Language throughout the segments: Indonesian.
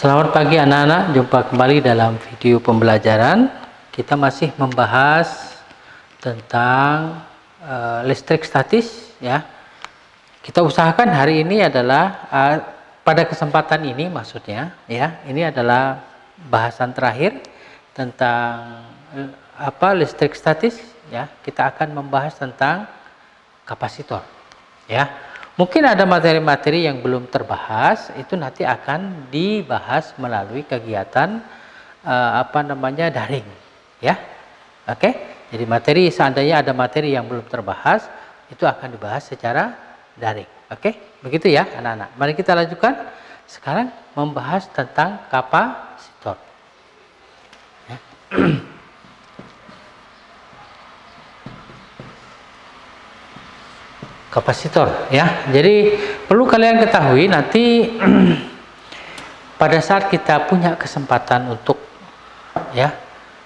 Selamat pagi anak-anak, jumpa kembali dalam video pembelajaran. Kita masih membahas tentang listrik statis ya. Kita usahakan hari ini adalah pada kesempatan ini maksudnya ya, ini adalah bahasan terakhir tentang listrik statis ya. Kita akan membahas tentang kapasitor ya. Mungkin ada materi-materi yang belum terbahas, itu nanti akan dibahas melalui kegiatan daring ya. Oke. Jadi materi, seandainya ada materi yang belum terbahas, itu akan dibahas secara daring. Oke, begitu ya anak-anak. Mari kita lanjutkan sekarang membahas tentang kapasitor ya. Kapasitor ya. Jadi perlu kalian ketahui nanti pada saat kita punya kesempatan untuk ya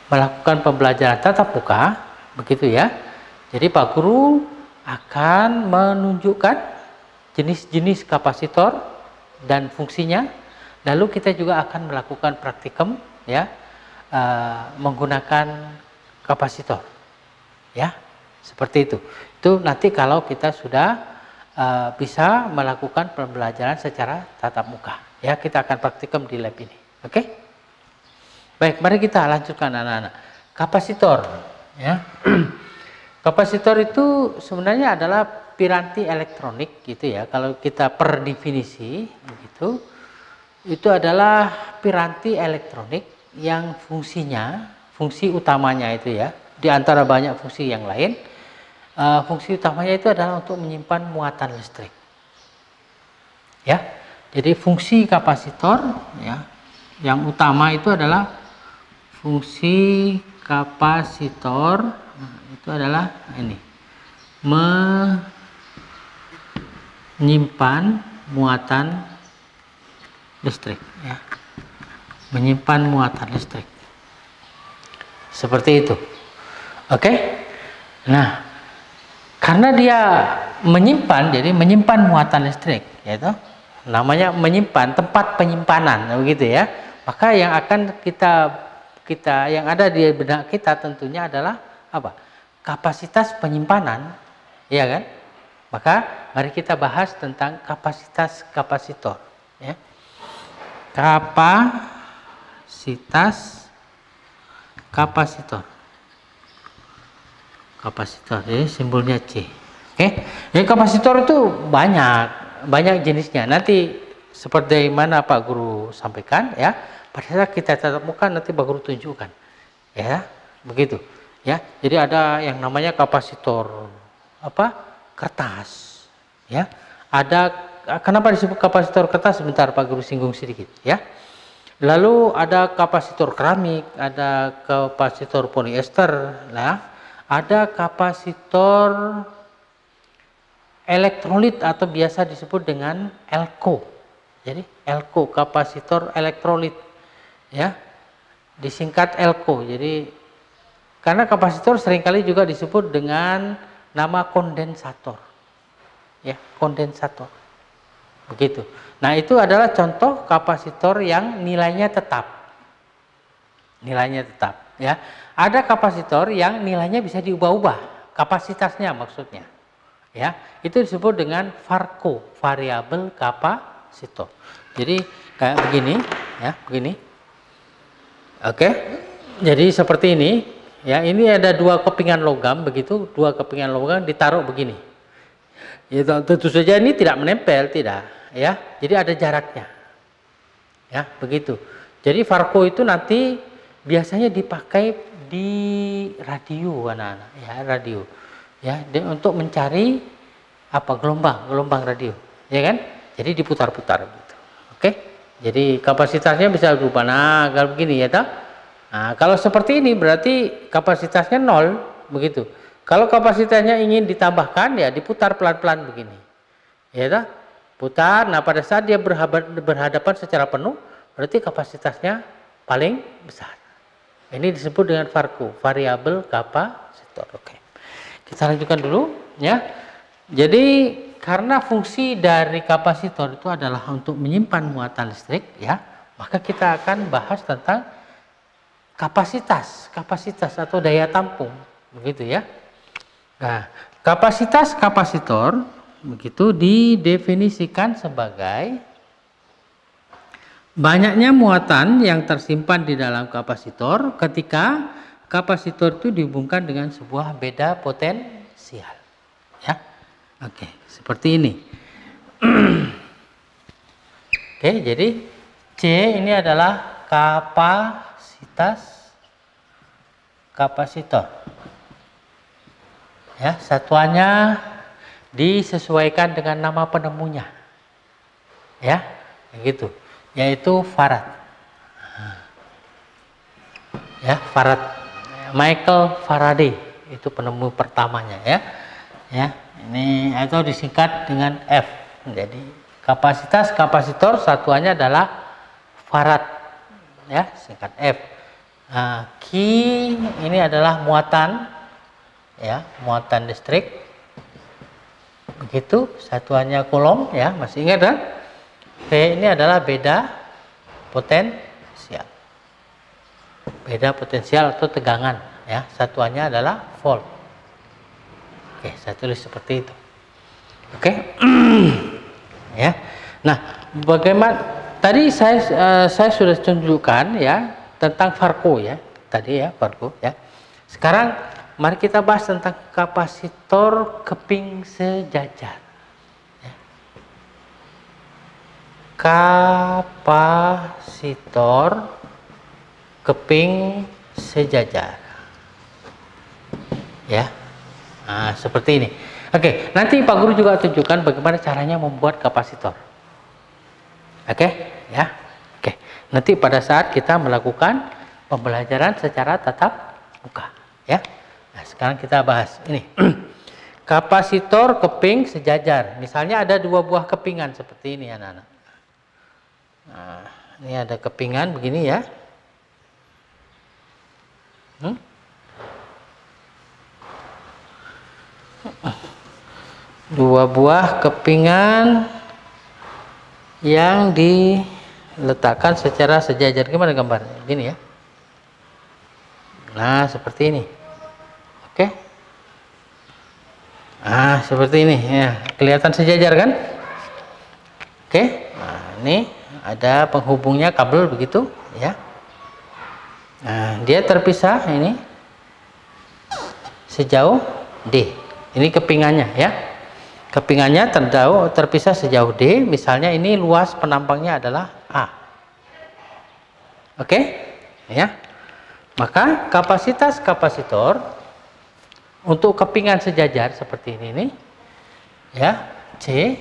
melakukan pembelajaran tatap muka begitu ya. Jadi Pak Guru akan menunjukkan jenis-jenis kapasitor dan fungsinya. Lalu kita juga akan melakukan praktikum ya menggunakan kapasitor ya. Seperti itu. Itu nanti kalau kita sudah bisa melakukan pembelajaran secara tatap muka ya, kita akan praktikum di lab ini. Oke. Baik, mari kita lanjutkan anak-anak. Kapasitor ya. Kapasitor itu sebenarnya adalah piranti elektronik gitu ya. Kalau kita per definisi begitu, itu adalah piranti elektronik yang fungsi utamanya itu ya, di antara banyak fungsi yang lain. Fungsi utamanya itu adalah untuk menyimpan muatan listrik ya. Jadi fungsi kapasitor ya yang utama itu adalah fungsi kapasitor itu adalah ini, menyimpan muatan listrik ya, menyimpan muatan listrik seperti itu. Oke. Nah, karena dia menyimpan, jadi menyimpan muatan listrik, yaitu namanya menyimpan, tempat penyimpanan, begitu ya. Maka yang akan kita yang ada di benak kita tentunya adalah apa? Kapasitas penyimpanan, ya kan? Maka mari kita bahas tentang kapasitas kapasitor, ya. Kapasitas kapasitor. Kapasitor, jadi simbolnya C. Oke. Jadi kapasitor itu banyak jenisnya. Nanti seperti mana Pak Guru sampaikan ya, pada saat kita tatap muka nanti Pak Guru tunjukkan. Ya, begitu. Ya. Jadi ada yang namanya kapasitor kertas. Ya. Ada, kenapa disebut kapasitor kertas? Sebentar Pak Guru singgung sedikit ya. Lalu ada kapasitor keramik, ada kapasitor poliester, nah. Ada kapasitor elektrolit atau biasa disebut dengan elko. Jadi elko, kapasitor elektrolit ya. Disingkat elko. Jadi karena kapasitor seringkali juga disebut dengan nama kondensator. Ya, kondensator. Begitu. Nah, itu adalah contoh kapasitor yang nilainya tetap. Nilainya tetap ya. Ada kapasitor yang nilainya bisa diubah-ubah, kapasitasnya maksudnya. Ya, itu disebut dengan VARCO, variabel kapasitor. Jadi kayak begini, ya, begini. Oke. Jadi seperti ini, ya, ini ada dua kepingan logam begitu, dua kepingan logam ditaruh begini. Ya, tentu saja ini tidak menempel, tidak, ya. Jadi ada jaraknya. Ya, begitu. Jadi VARCO itu nanti biasanya dipakai di radio anak-anak ya, radio ya, untuk mencari gelombang radio ya kan, jadi diputar-putar gitu. Oke, jadi kapasitasnya bisa berubah. Nah, kalau begini ya toh. Nah, kalau seperti ini berarti kapasitasnya 0 begitu. Kalau kapasitasnya ingin ditambahkan ya diputar pelan-pelan begini ya toh, putar. Nah, pada saat dia berhadapan secara penuh berarti kapasitasnya paling besar. Ini disebut dengan VARCO, variabel kapasitor. Oke. Kita lanjutkan dulu ya. Jadi karena fungsi dari kapasitor itu adalah untuk menyimpan muatan listrik ya, maka kita akan bahas tentang kapasitas atau daya tampung, begitu ya. Nah, kapasitas kapasitor begitu didefinisikan sebagai banyaknya muatan yang tersimpan di dalam kapasitor ketika kapasitor itu dihubungkan dengan sebuah beda potensial. Ya, oke, seperti ini. Oke, jadi C ini adalah kapasitas kapasitor. Ya, satuannya disesuaikan dengan nama penemunya. Ya, begitu. Yaitu Farad. Ya, Farad. Michael Faraday itu penemu pertamanya ya. Ya, ini atau disingkat dengan F. Jadi kapasitas kapasitor satuannya adalah Farad. Ya, singkat F. Nah, Q ini adalah muatan, ya, muatan listrik. Begitu, satuannya Coulomb, ya, masih ingat kan? P ini adalah beda potensial. Beda potensial atau tegangan, ya, satuannya adalah volt. Oke, saya tulis seperti itu. Oke, ya. Nah, bagaimana? Tadi saya sudah tunjukkan, ya, tentang Farco ya, tadi ya Farco ya. Sekarang mari kita bahas tentang kapasitor keping sejajar. Ya. Kapasitor keping sejajar. Ya, nah, seperti ini. Oke, nanti Pak Guru juga tunjukkan bagaimana caranya membuat kapasitor. Oke, ya. Oke, nanti pada saat kita melakukan pembelajaran secara tatap muka, ya. Nah, sekarang kita bahas ini. Kapasitor keping sejajar. Misalnya ada dua buah kepingan seperti ini, anak-anak. Nah, ini ada kepingan begini ya. Dua buah kepingan yang diletakkan secara sejajar. Gimana gambarnya? Gini ya. Nah, seperti ini. Oke. Nah, seperti ini ya. Kelihatan sejajar kan? Oke. Nah, ini ada penghubungnya kabel begitu ya. Nah, dia terpisah ini sejauh D. Ini kepingannya ya. Kepingannya terpisah sejauh D. Misalnya ini luas penampangnya adalah A. Oke, ya. Maka kapasitas kapasitor untuk kepingan sejajar seperti ini nih, ya, C.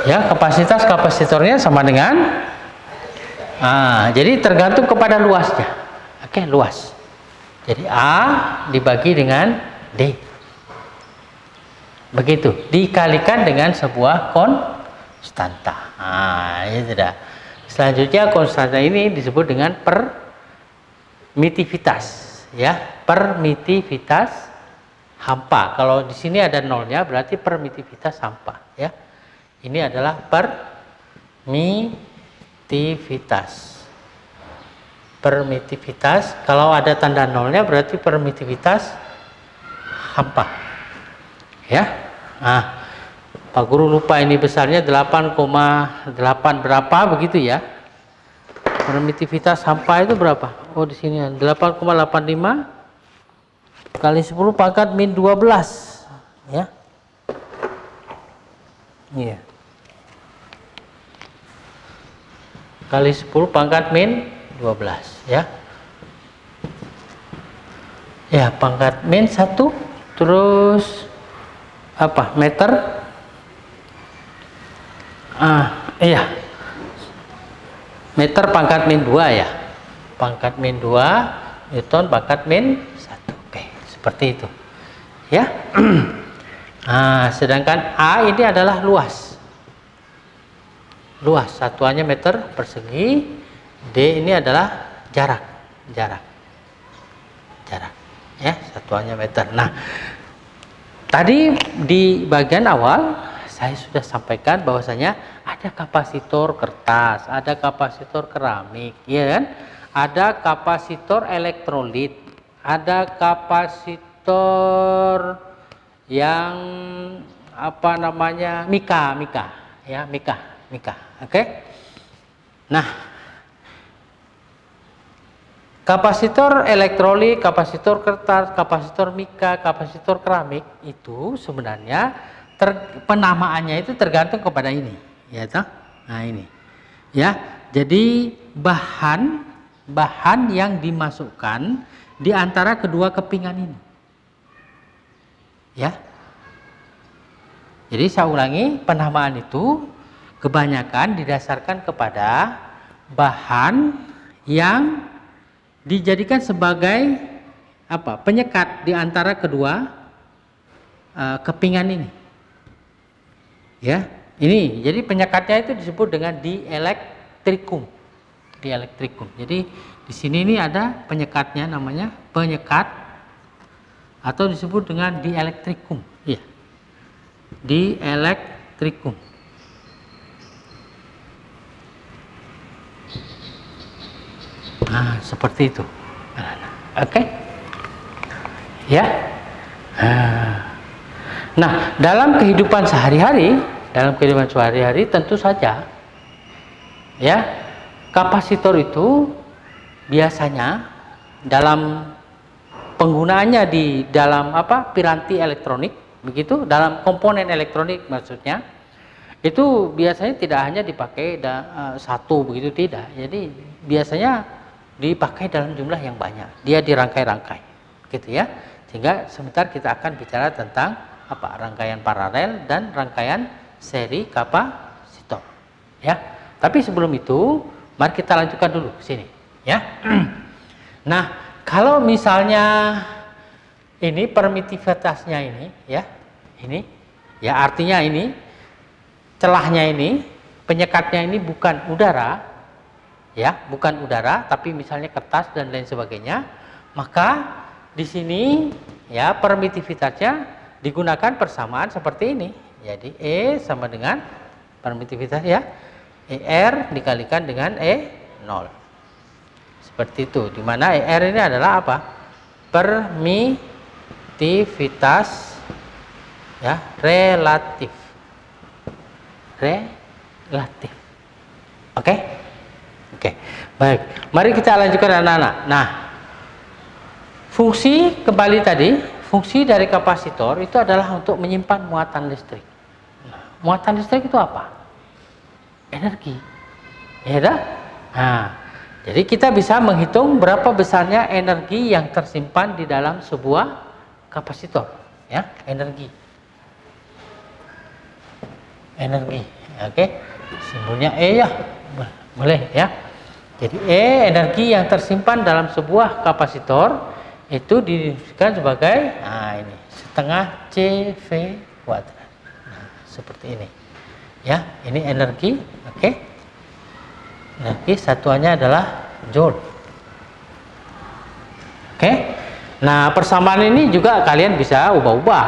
Ya, kapasitas kapasitornya sama dengan jadi tergantung kepada luasnya. Oke, luas. Jadi A dibagi dengan D. Begitu, dikalikan dengan sebuah konstanta. Nah, ini sudah. Selanjutnya konstanta ini disebut dengan permitivitas, ya, permitivitas hampa. Kalau di sini ada nolnya berarti permitivitas hampa, ya. Ini adalah permitivitas. Kalau ada tanda nolnya berarti permitivitas hampa. Ya. Nah, Pak Guru lupa ini besarnya 8,8 berapa begitu ya. Permitivitas hampa itu berapa? Oh, di sini 8,85 kali 10 pangkat min 12, ya. Iya. Kali 10 pangkat min 12, ya. Ya, pangkat min 1 terus apa? Meter. Iya. Meter pangkat min 2 ya. Pangkat min 2 Newton pangkat min 1. Oke, seperti itu. Ya. Sedangkan A ini adalah luas. Luas, satuannya meter persegi. D ini adalah jarak. Ya, satuannya meter. Nah, tadi di bagian awal saya sudah sampaikan bahwasanya ada kapasitor kertas, ada kapasitor keramik, ya kan? Ada kapasitor elektrolit, ada kapasitor yang apa namanya mika, ya mika. Oke. Nah, kapasitor elektrolit, kapasitor kertas, kapasitor mika, kapasitor keramik itu sebenarnya penamaannya itu tergantung kepada ini, ya toh? Nah ini, ya. Jadi bahan yang dimasukkan di antara kedua kepingan ini, ya. Jadi saya ulangi, penamaan itu kebanyakan didasarkan kepada bahan yang dijadikan sebagai apa? Penyekat di antara kedua kepingan ini. Ya, ini jadi penyekatnya itu disebut dengan dielektrikum. Jadi di sini ini ada penyekatnya, namanya penyekat atau disebut dengan dielektrikum. Iya. Dielektrikum. Nah, seperti itu. Oke. Ya. Nah, dalam kehidupan sehari-hari tentu saja ya, kapasitor itu biasanya dalam penggunaannya di dalam piranti elektronik, begitu, dalam komponen elektronik maksudnya, itu biasanya tidak hanya dipakai satu begitu, tidak. Jadi biasanya dipakai dalam jumlah yang banyak, dia dirangkai-rangkai gitu ya, sehingga sebentar kita akan bicara tentang rangkaian paralel dan rangkaian seri kapasitor ya. Tapi sebelum itu mari kita lanjutkan dulu sini ya. Nah, kalau misalnya ini permitivitasnya ini ya, artinya ini celahnya ini, penyekatnya ini bukan udara ya, bukan udara, tapi misalnya kertas dan lain sebagainya, maka di sini ya permitivitasnya digunakan persamaan seperti ini. Jadi E sama dengan permitivitas ya, ER dikalikan dengan E0. Seperti itu, di mana ER ini adalah apa? Permitivitas ya, relatif. Oke? Oke. Baik, mari kita lanjutkan anak-anak. Nah, fungsi kembali tadi, fungsi dari kapasitor itu adalah untuk menyimpan muatan listrik. Nah, muatan listrik itu apa? Energi. Ya dah? Nah, jadi kita bisa menghitung berapa besarnya energi yang tersimpan di dalam sebuah kapasitor, ya, energi. Oke. Simbolnya E ya. Boleh ya. Jadi E, energi yang tersimpan dalam sebuah kapasitor itu didefinisikan sebagai ini setengah CV kuadrat. Nah, seperti ini ya, ini energi. Oke. Energi satuannya adalah joule. Oke. Nah, persamaan ini juga kalian bisa ubah-ubah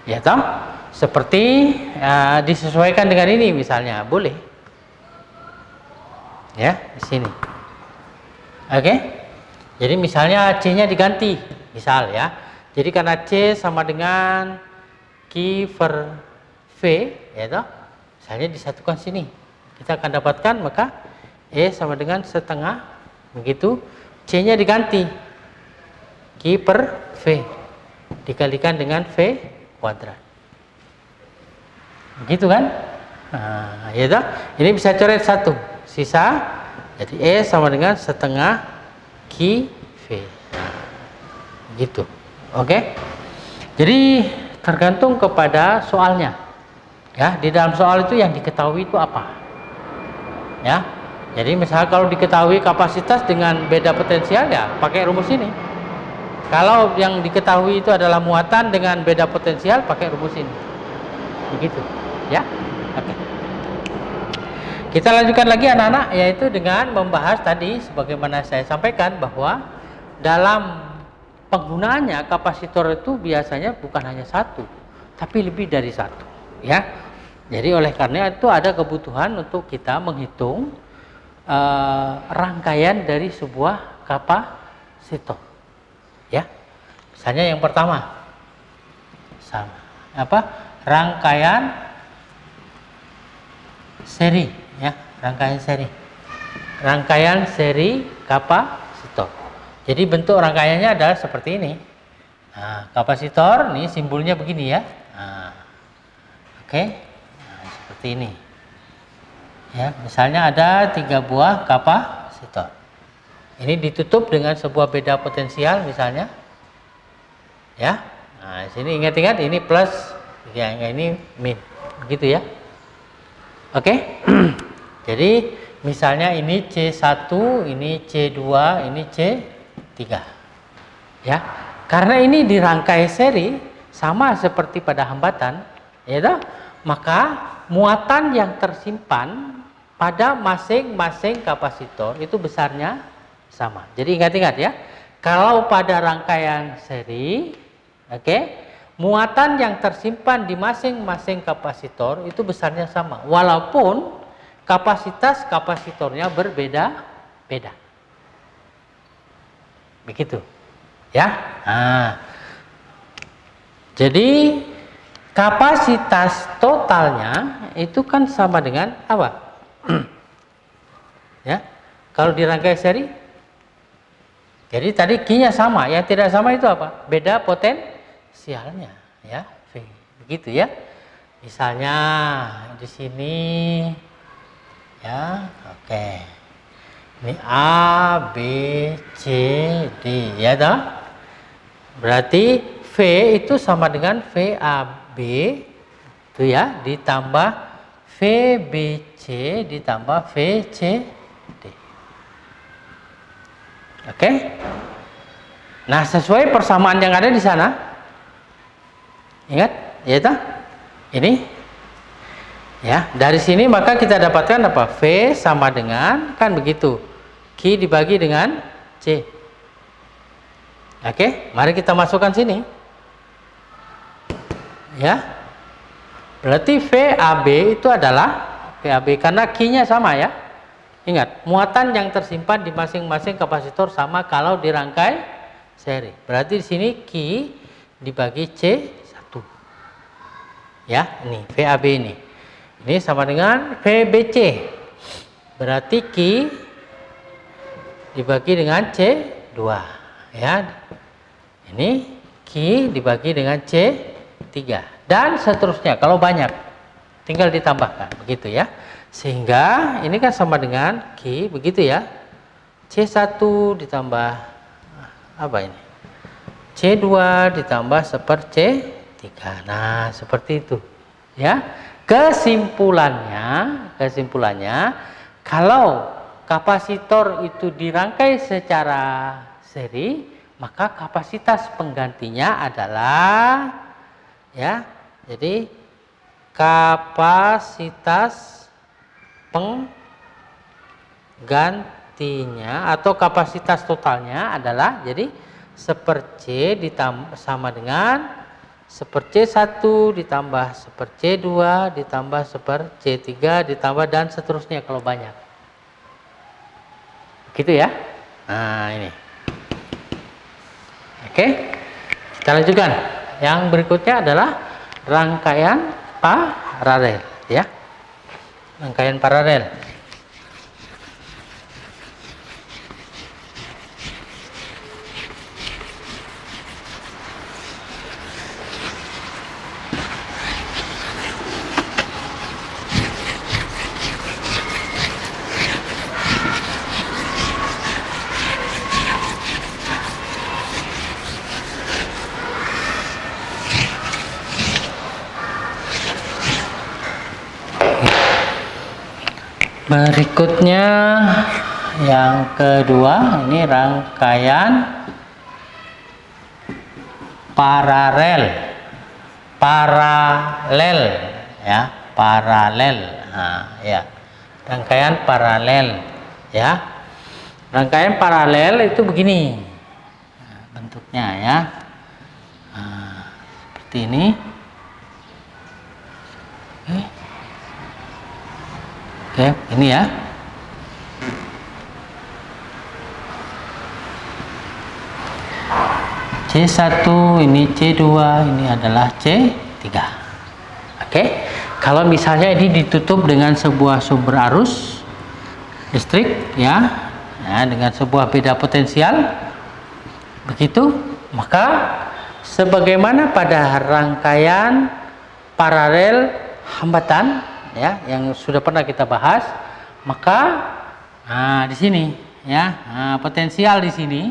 ya toh, seperti disesuaikan dengan ini misalnya, boleh ya di sini. Oke. Jadi misalnya C-nya diganti, misal ya. Jadi karena C sama dengan Q per V, ya toh, misalnya disatukan sini, kita akan dapatkan maka E sama dengan setengah, begitu. C-nya diganti, Q per V dikalikan dengan V kuadrat, begitu kan? Nah, ya toh, ini bisa coret satu, sisa. Jadi E sama dengan setengah Q V. Nah, gitu. Oke. Jadi tergantung kepada soalnya. Ya, di dalam soal itu yang diketahui itu apa? Ya. Jadi misalnya kalau diketahui kapasitas dengan beda potensial, ya pakai rumus ini. Kalau yang diketahui itu adalah muatan dengan beda potensial, pakai rumus ini. Begitu. Ya. Oke. Kita lanjutkan lagi anak-anak, yaitu dengan membahas tadi sebagaimana saya sampaikan bahwa dalam penggunaannya kapasitor itu biasanya bukan hanya satu, tapi lebih dari satu, ya. Jadi oleh karena itu ada kebutuhan untuk kita menghitung rangkaian dari sebuah kapasitor, ya. Misalnya yang pertama, sama rangkaian seri, ya, rangkaian seri kapasitor. Jadi bentuk rangkaiannya adalah seperti ini. Nah, kapasitor nih simbolnya begini ya. Nah, oke. Nah, seperti ini. Ya, misalnya ada 3 buah kapasitor. Ini ditutup dengan sebuah beda potensial misalnya. Ya. Nah, sini ingat-ingat ini plus, ya, ini min. Begitu ya. Oke. Jadi misalnya ini C1, ini C2, ini C3. Ya. Karena ini dirangkai seri sama seperti pada hambatan, ya, maka muatan yang tersimpan pada masing-masing kapasitor itu besarnya sama. Jadi ingat-ingat ya. Kalau pada rangkaian seri, oke, muatan yang tersimpan di masing-masing kapasitor itu besarnya sama, walaupun kapasitas kapasitornya berbeda-beda. Begitu. Ya. Nah. Jadi kapasitas totalnya itu kan sama dengan apa? Ya. Kalau dirangkai seri, jadi tadi Q-nya sama, yang tidak sama itu apa? Beda potensialnya, ya. V. Begitu ya. Misalnya di sini, ya, oke. Ini A, B, C, D, ya toh? Berarti V itu sama dengan VAB itu ya, ditambah VBC ditambah VCD. Oke? Nah, sesuai persamaan yang ada di sana. Ingat, ya toh? Ini ya, dari sini maka kita dapatkan apa? V sama dengan, kan begitu, Q dibagi dengan C. Oke, mari kita masukkan sini. Ya. Berarti VAB itu adalah VAB karena Q-nya sama ya. Ingat, muatan yang tersimpan di masing-masing kapasitor sama kalau dirangkai seri. Berarti di sini Q dibagi C1. Ya, ini VAB ini. Ini sama dengan VBC. Berarti Q dibagi dengan C2. Ya. Ini Q dibagi dengan C3 dan seterusnya. Kalau banyak tinggal ditambahkan, begitu ya. Sehingga ini kan sama dengan Q, begitu ya. C1 ditambah apa ini? C2 ditambah seper C3. Nah, seperti itu. Ya. Kesimpulannya kalau kapasitor itu dirangkai secara seri, maka kapasitas penggantinya adalah, ya, jadi kapasitas penggantinya atau kapasitas totalnya adalah jadi seper C ditambah sama dengan seper C1 ditambah seper C2 ditambah seper C3 ditambah dan seterusnya kalau banyak. Gitu ya. Nah, ini. Oke. Kita lanjutkan. Yang berikutnya adalah rangkaian paralel, ya. Rangkaian paralel. Berikutnya yang kedua, ini rangkaian paralel ya, paralel. Nah, ya, rangkaian paralel ya. Rangkaian paralel itu begini. Nah, bentuknya ya. Nah, seperti ini. Oke, ini ya. C1, ini C2, ini adalah C3. Oke, kalau misalnya ini ditutup dengan sebuah sumber arus listrik ya, dengan sebuah beda potensial, begitu, maka sebagaimana pada rangkaian paralel hambatan ya yang sudah pernah kita bahas, maka di sini ya, potensial di sini.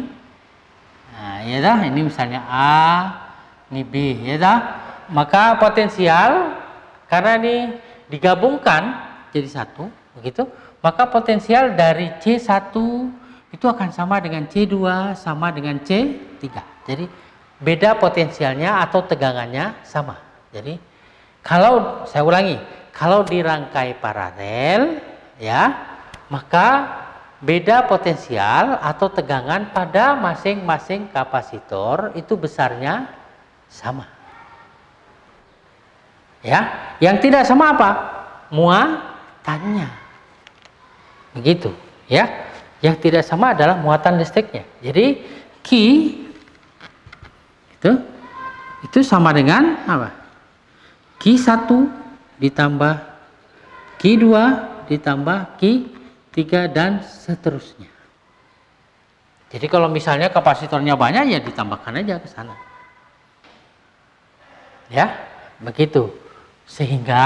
Nah, ya dah, ini misalnya A, ini B, ya dah. Maka potensial karena ini digabungkan jadi satu, begitu, maka potensial dari C1 itu akan sama dengan C2 sama dengan C3. Jadi beda potensialnya atau tegangannya sama. Jadi kalau saya ulangi, kalau dirangkai paralel ya, maka beda potensial atau tegangan pada masing-masing kapasitor itu besarnya sama. Ya, yang tidak sama apa? Muatannya. Begitu, ya. Yang tidak sama adalah muatan listriknya. Jadi Q itu sama dengan apa? Q1 ditambah Q2 ditambah Q3 dan seterusnya. Jadi kalau misalnya kapasitornya banyak ya ditambahkan aja ke sana. Ya, begitu. Sehingga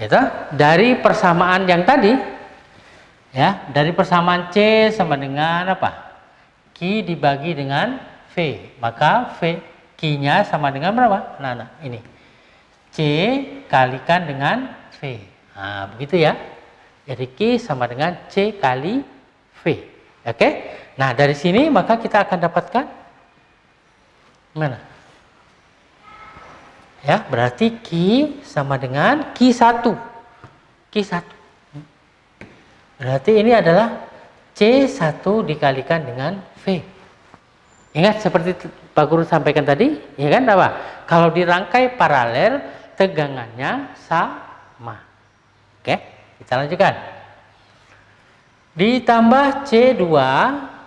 itu dari persamaan yang tadi ya, dari persamaan C sama dengan apa? Q dibagi dengan V. Maka Q-nya sama dengan berapa? Nah, ini. C kalikan dengan V. Nah, begitu ya. Jadi Q sama dengan C kali V. Oke? Nah, dari sini maka kita akan dapatkan mana? Ya, berarti Q sama dengan Q1. Q1. Berarti ini adalah C1 dikalikan dengan V. Ingat seperti Pak Guru sampaikan tadi, ya kan apa? Kalau dirangkai paralel, tegangannya sama. Oke, kita lanjutkan. Ditambah C2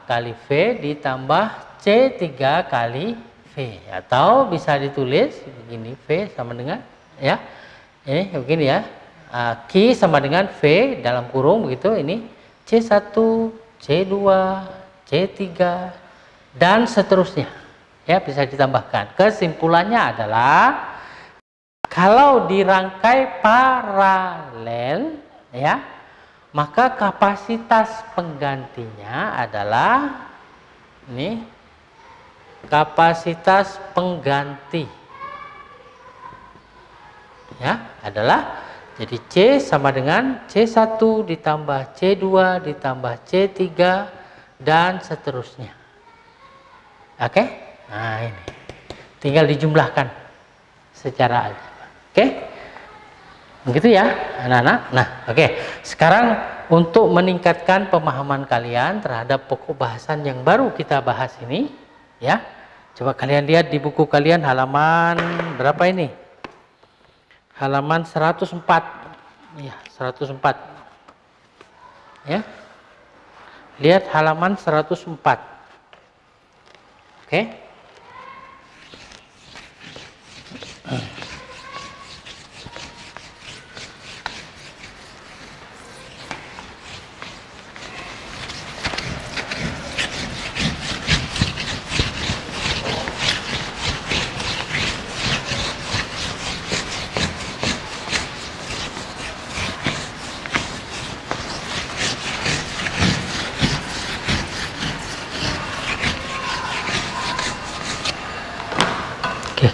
kali V ditambah C3 kali V, atau bisa ditulis begini, V sama dengan ya, ini begini ya, Q sama dengan V dalam kurung begitu, ini C1, C2, C3 dan seterusnya ya, bisa ditambahkan. Kesimpulannya adalah kalau dirangkai paralel ya, maka kapasitas penggantinya adalah ini, kapasitas pengganti ya adalah, jadi C sama dengan C1 ditambah C2 ditambah C3 dan seterusnya. Oke? Nah, ini tinggal dijumlahkan secara aljabar. Oke? Begitu ya, anak-anak. Nah, oke. Sekarang untuk meningkatkan pemahaman kalian terhadap pokok bahasan yang baru kita bahas ini, ya. Coba kalian lihat di buku kalian halaman berapa ini? Halaman 104. Ya, 104. Ya. Lihat halaman 104. Oke.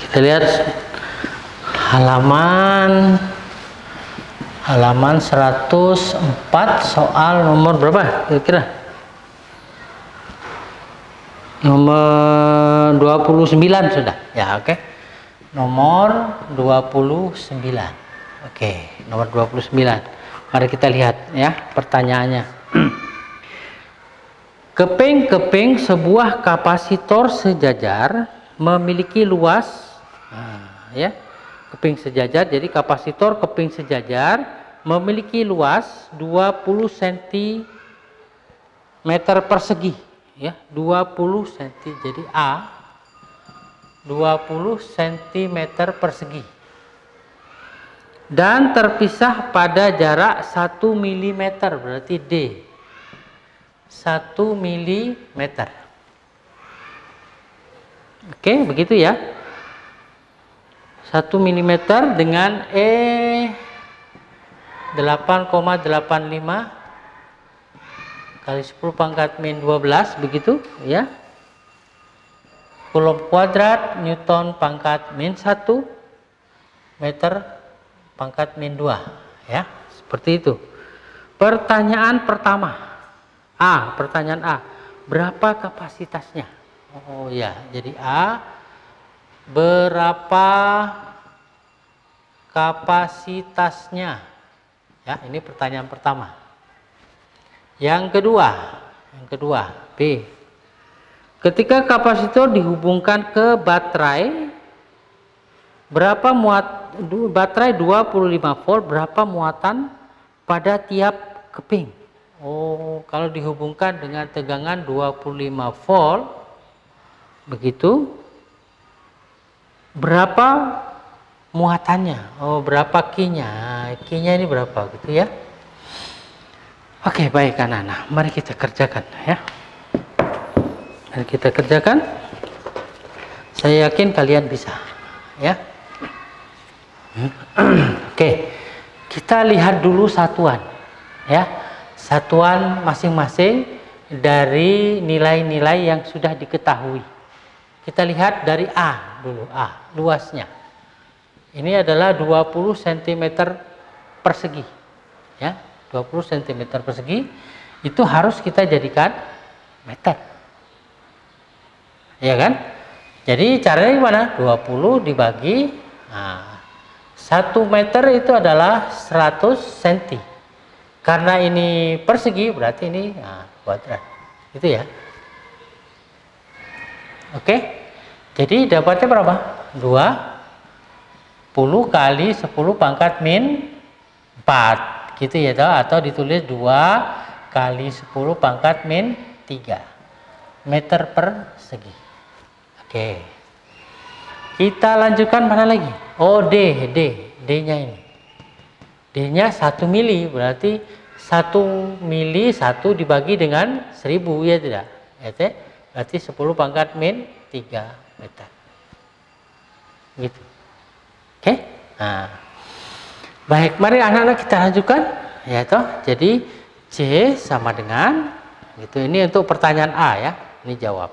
Kita lihat halaman 104 soal nomor berapa kira-kira? Nomor 29 sudah. Ya, oke. Nomor 29. Oke, nomor 29. Mari kita lihat ya pertanyaannya. Keping-keping sebuah kapasitor sejajar memiliki luas, ya, keping sejajar. Jadi kapasitor keping sejajar memiliki luas 20 cm persegi, ya, 20 cm. Jadi A 20 cm persegi dan terpisah pada jarak 1 mm, berarti D 1 mm. Oke, begitu ya. 1 mm dengan E 8,85 kali 10 pangkat min 12, begitu ya. Coulomb kuadrat, Newton pangkat min 1, meter pangkat min 2, ya. Seperti itu. Pertanyaan pertama. Pertanyaan A. Berapa kapasitasnya? Oh ya, jadi A, berapa kapasitasnya? Ya, ini pertanyaan pertama. Yang kedua, B. Ketika kapasitor dihubungkan ke baterai, berapa baterai 25 volt, berapa muatan pada tiap keping? Oh, kalau dihubungkan dengan tegangan 25 volt, begitu, berapa muatannya? Oh, berapa Q-nya? Q-nya ini berapa, gitu ya. Oke, baik anak-anak, mari kita kerjakan ya. Mari kita kerjakan. Saya yakin kalian bisa, ya. Oke, kita lihat dulu satuan, ya. Satuan masing-masing dari nilai-nilai yang sudah diketahui. Kita lihat dari A dulu, A, luasnya. Ini adalah 20 cm persegi, ya. 20 cm persegi itu harus kita jadikan meter, ya kan? Jadi caranya gimana? 20 dibagi, 1 meter itu adalah 100 cm. Karena ini persegi berarti ini kuadrat, itu ya. Oke, jadi dapatnya berapa? 20 kali 10 pangkat min 4, gitu ya, atau ditulis 2 kali 10 pangkat min 3 meter persegi. Oke, kita lanjutkan mana lagi? Oh, D-nya ini. D-nya 1 mili, berarti 1 mili 1 dibagi dengan 1000, ya tidak? Berarti 10 pangkat min 3 meter. Gitu. Oke? Baik, mari anak-anak kita lanjutkan, ya toh. Jadi C sama dengan gitu. Ini untuk pertanyaan A ya. Ini jawab.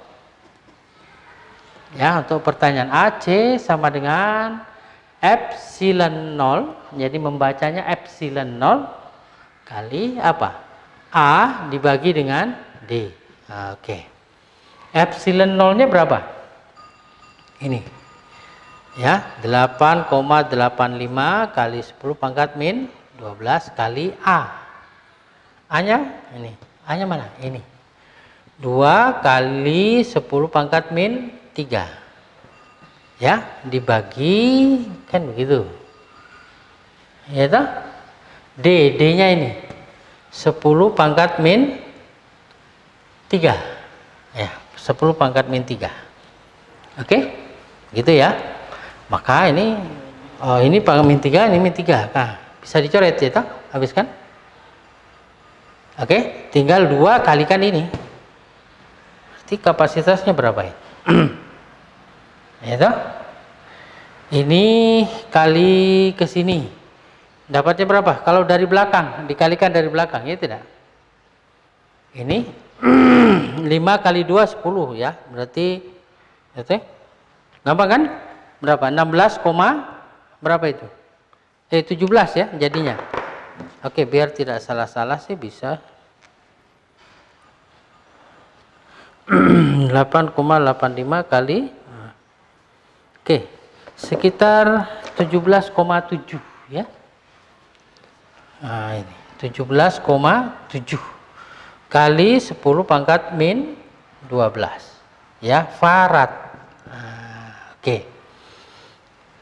Ya, untuk pertanyaan A, C sama dengan epsilon 0. Jadi membacanya epsilon 0 kali apa? A dibagi dengan D. Oke. Epsilon 0-nya berapa? Ini. Ya, 8,85 kali 10 pangkat min 12 kali A. A-nya ini. A-nya mana? Ini. 2 kali 10 pangkat min 3. Ya, dibagi kan begitu. Ya toh? D-nya ini. 10 pangkat min 3. Ya, 10 pangkat min 3. Oke? Gitu ya. Maka ini ini pangkat min 3, ini min 3. Nah, bisa dicoret ya toh? Habiskan. Oke, tinggal 2 kalikan ini. Berarti kapasitasnya berapa ya? Ya toh? Ini kali ke sini. Dapatnya berapa? Kalau dari belakang, dikalikan dari belakang, ya tidak? Ini 5 kali 2 10 ya. Berarti itu gampang kan? Berapa? 16, berapa itu? 17 ya jadinya. Oke, biar tidak salah-salah sih bisa 8,85 kali. Oke, sekitar 17,7 ya. Nah, ini 17,7. kali 10 pangkat min 12 ya, farad. Oke.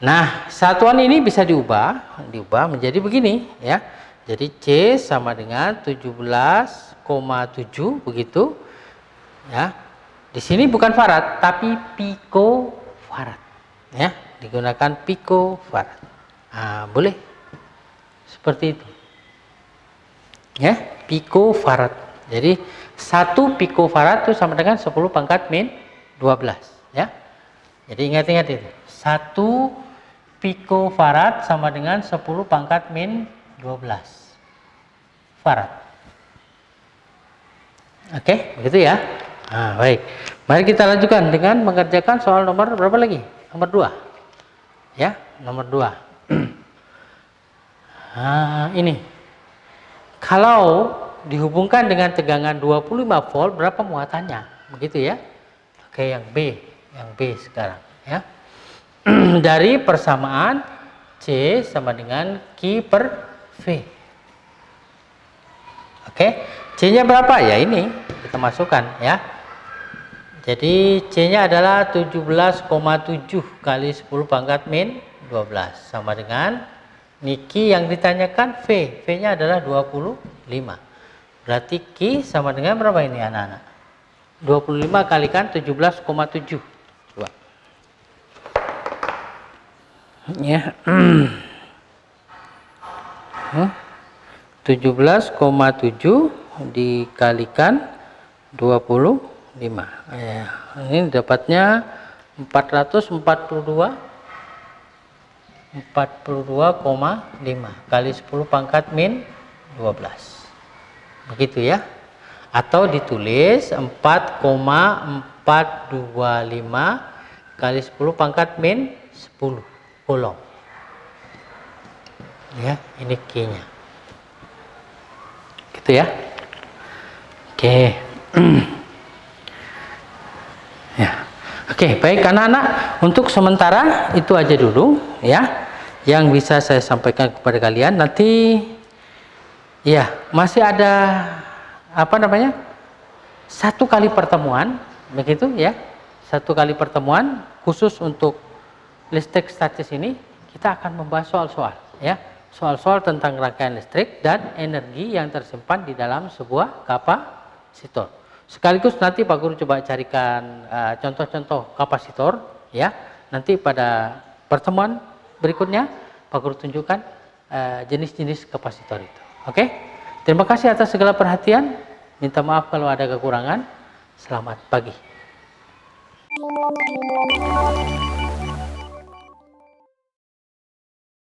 Nah, satuan ini bisa diubah menjadi begini ya. Jadi C sama dengan 17,7 begitu ya. Di sini bukan farad tapi picofarad ya, digunakan picofarad. Boleh seperti itu ya, picofarad. Jadi 1 picofarad itu sama dengan 10 pangkat min 12 ya. Jadi ingat-ingat itu, 1 picofarad sama dengan 10 pangkat min 12 farad. Oke, begitu ya. Baik. Mari kita lanjutkan dengan mengerjakan soal nomor berapa lagi? Nomor 2. Ya, nomor 2. Ini. Kalau dihubungkan dengan tegangan 25 volt, berapa muatannya? Begitu ya. Oke, yang B sekarang ya. Dari persamaan C sama dengan Q per V. Oke, C-nya berapa? Ya ini kita masukkan ya. Jadi C-nya adalah 17,7 kali 10 pangkat min 12 sama dengan Niki yang ditanyakan V. V-nya adalah 25. Berarti Q sama dengan berapa ini anak-anak? 25 kalikan 17,7. Coba. Ya. 17,7 dikalikan 25 ya, ini dapatnya 442,5 kali 10 pangkat min 12 begitu ya, atau ditulis 4,425 kali 10 pangkat min 10 coulomb ya, ini Q nya gitu ya. Oke. Ya. Oke, baik anak-anak, untuk sementara itu aja dulu ya yang bisa saya sampaikan kepada kalian. Nanti ya masih ada satu kali pertemuan begitu ya, satu kali pertemuan khusus untuk listrik statis ini. Kita akan membahas soal-soal ya, soal-soal tentang rangkaian listrik dan energi yang tersimpan di dalam sebuah kapasitor. Sekaligus nanti Pak Guru coba carikan contoh-contoh kapasitor ya. Nanti pada pertemuan berikutnya Pak Guru tunjukkan jenis-jenis kapasitor itu. Oke? Terima kasih atas segala perhatian. Minta maaf kalau ada kekurangan. Selamat pagi.